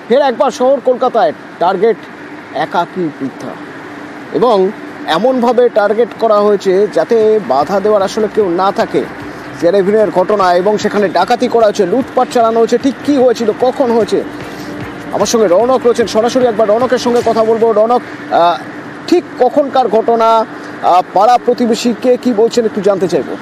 ফের একবার শহর কলকাতায় টার্গেট একাকী বৃদ্ধা, এবং এমনভাবে টার্গেট করা হয়েছে যাতে বাধা দেওয়ার আসলে কেউ না থাকে। সিআর এভিনিউয়ের ঘটনা, এবং সেখানে ডাকাতি করা হয়েছে, লুটপাট চালানো হয়েছে। ঠিক কী হয়েছিল, কখন হয়েছে? আমার সঙ্গে রৌনক রয়েছেন, সরাসরি একবার রৌনকের সঙ্গে কথা বলবো। রৌনক, ঠিক কখনকার ঘটনা, পাড়া প্রতিবেশী কে কি বলছেন একটু জানতে চাইবো।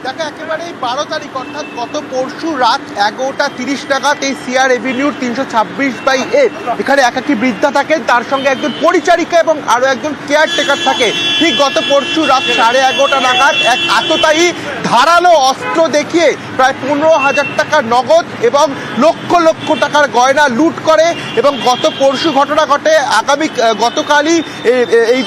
দেখো, একেবারে 12 তারিখ অর্থাৎ গত পরশু রাত 11:30 নাগাদ এই সিআর এভিনিউর 326/A এখানে একাকী বৃদ্ধা থাকেন, তার সঙ্গে একজন পরিচারিকা এবং আরো একজন কেয়ারটেকার থাকে। ঠিক গত পরশু রাত 11:30 নাগাদ এক আততায়ী ধারালো অস্ত্র দেখিয়ে প্রায় 15,000 টাকা নগদ এবং লক্ষ লক্ষ টাকার গয়না লুট করে। এবং গত পরশু ঘটনা ঘটে, গতকালই এই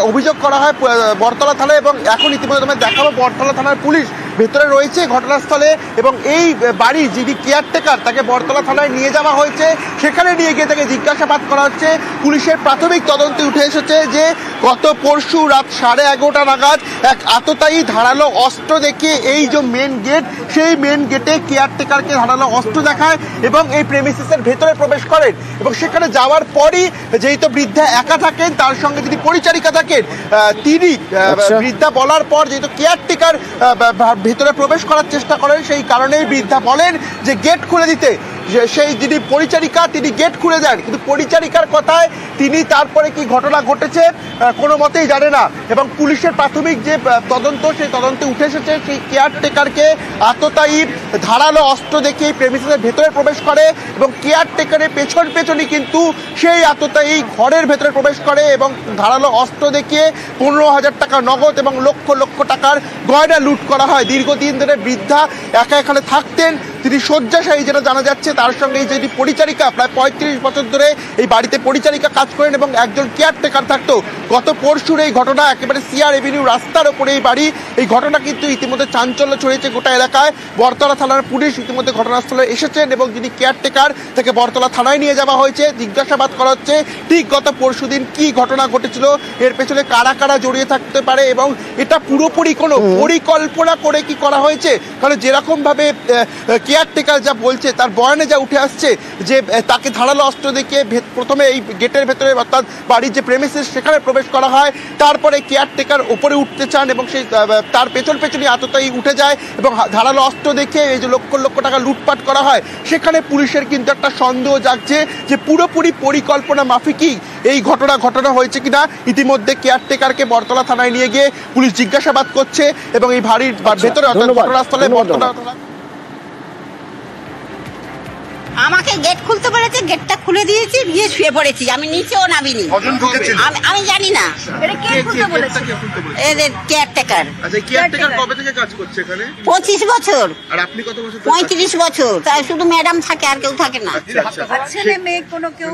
অভিযোগ করা হয় বটতলা থানায়, এবং এখন ইতিমধ্যে তোমায় দেখাবো বটতলা থানার পুলিশ ভেতরে রয়েছে ঘটনাস্থলে। এবং এই বাড়ি যিনি কেয়ারটেকার তাকে বটতলা থানায় নিয়ে যাওয়া হয়েছে, সেখানে নিয়ে গিয়ে তাকে জিজ্ঞাসাবাদ করা হচ্ছে। পুলিশের প্রাথমিক তদন্তে উঠে এসেছে যে গত পরশু রাত 11:30 নাগাদ এক আততায়ী ধারালো অস্ত্র দেখিয়ে এই যে মেন গেট, সেই মেন গেটে কেয়ারটেকারকে ধারালো অস্ত্র দেখায় এবং এই প্রেমিসিসের ভেতরে প্রবেশ করেন। এবং সেখানে যাওয়ার পরই যেহেতু বৃদ্ধা একা থাকেন, তার সঙ্গে যিনি পরিচারিকা থাকেন তিনি বৃদ্ধা বলার পর যেহেতু কেয়ারটেকার ভিতরে প্রবেশ করার চেষ্টা করেন, সেই কারণেই বৃদ্ধা বলেন যে গেট খুলে দিতে। সেই যিনি পরিচারিকা তিনি গেট খুলে দেন, কিন্তু পরিচারিকার কথায় তিনি তারপরে কি ঘটনা ঘটেছে কোনো মতেই জানে না। এবং পুলিশের প্রাথমিক যে তদন্ত, সেই তদন্তে উঠে এসেছে সেই কেয়ারটেকারকে আততায়ী ধারালো অস্ত্র দেখিয়ে প্রেমিসিসের ভেতরে প্রবেশ করে, এবং কেয়ারটেকারের পেছনই কিন্তু সেই আততায়ী ঘরের ভেতরে প্রবেশ করে এবং ধারালো অস্ত্র দেখিয়ে 15,000 টাকা নগদ এবং লক্ষ লক্ষ টাকার গয়না লুট করা হয়। দীর্ঘদিন ধরে বৃদ্ধা একা এখানে থাকতেন, তিনি শয্যাশায়ী যেটা জানা যাচ্ছে। তার সঙ্গে এই যে পরিচারিকা প্রায় 35 বছর ধরে এই বাড়িতে পরিচারিকা কাজ করেন এবং একজন কেয়ারটেকার থাকতো। গত পরশুর এই ঘটনা, একেবারে সিআর এভিনিউ রাস্তার ওপরে এই বাড়ি, এই ঘটনা কিন্তু ইতিমধ্যে চাঞ্চল্য ছড়িয়েছে গোটা এলাকায়। বটতলা থানার পুলিশ ইতিমধ্যে ঘটনাস্থলে এসেছেন এবং যিনি কেয়ারটেকার তাকে বটতলা থানায় নিয়ে যাওয়া হয়েছে, জিজ্ঞাসাবাদ করা হচ্ছে ঠিক গত পরশুদিন কি ঘটনা ঘটেছিল, এর পেছনে কারা কারা জড়িয়ে থাকতে পারে এবং এটা পুরোপুরি কোনো পরিকল্পনা করে কি করা হয়েছে। কারণ যেরকম ভাবে কেয়ারটেকার যা বলছে, তার বয়ানে যা উঠে আসছে যে তাকে ধারালো অস্ত্র দেখিয়ে প্রথমে এই গেটের ভেতরে অর্থাৎ বাড়ির যে প্রেমিসিস সেখানে প্রবেশ করা হয়, তারপরে কেয়ারটেকার ওপরে উঠতে চান এবং সেই তার পেছনই আততায়ী উঠে যায় এবং ধারালো অস্ত্র দেখে এই যে লক্ষ লক্ষ টাকা লুটপাট করা হয়। সেখানে পুলিশের কিন্তু একটা সন্দেহ জাগছে যে পুরোপুরি পরিকল্পনা মাফিকই এই ঘটনা হয়েছে কিনা। ইতিমধ্যে কেয়ারটেকারকে বটতলা থানায় নিয়ে গিয়ে পুলিশ জিজ্ঞাসাবাদ করছে এবং এই বাড়ির ভেতরে অর্থাৎ ঘটনাস্থলে আমাকে গেট খুলতে বলেছে, গেটটা খুলে দিয়েছি, গিয়ে শুয়ে পড়েছি। আমি নিচেও নামিনি, আমি জানি না। এদের কেয়ারটেকার। আচ্ছা, কেয়ারটেকার কবে থেকে কাজ করছে এখানে? 25 বছর। আর আপনি কত বছর? 35 বছর। তাই শুধু ম্যাডাম থাকে, আর কেউ থাকে না। ছেলে মেয়ে কোনো কেউ?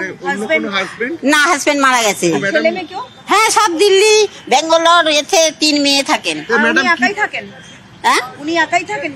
না, হাজবেন্ড মারা গেছে। ছেলে মেয়ে কেউ? হ্যাঁ, সব দিল্লি, বেঙ্গালোর, এতে 3 মেয়ে থাকেন। উনি একাই থাকেন? হ্যাঁ, উনি একাই থাকেন।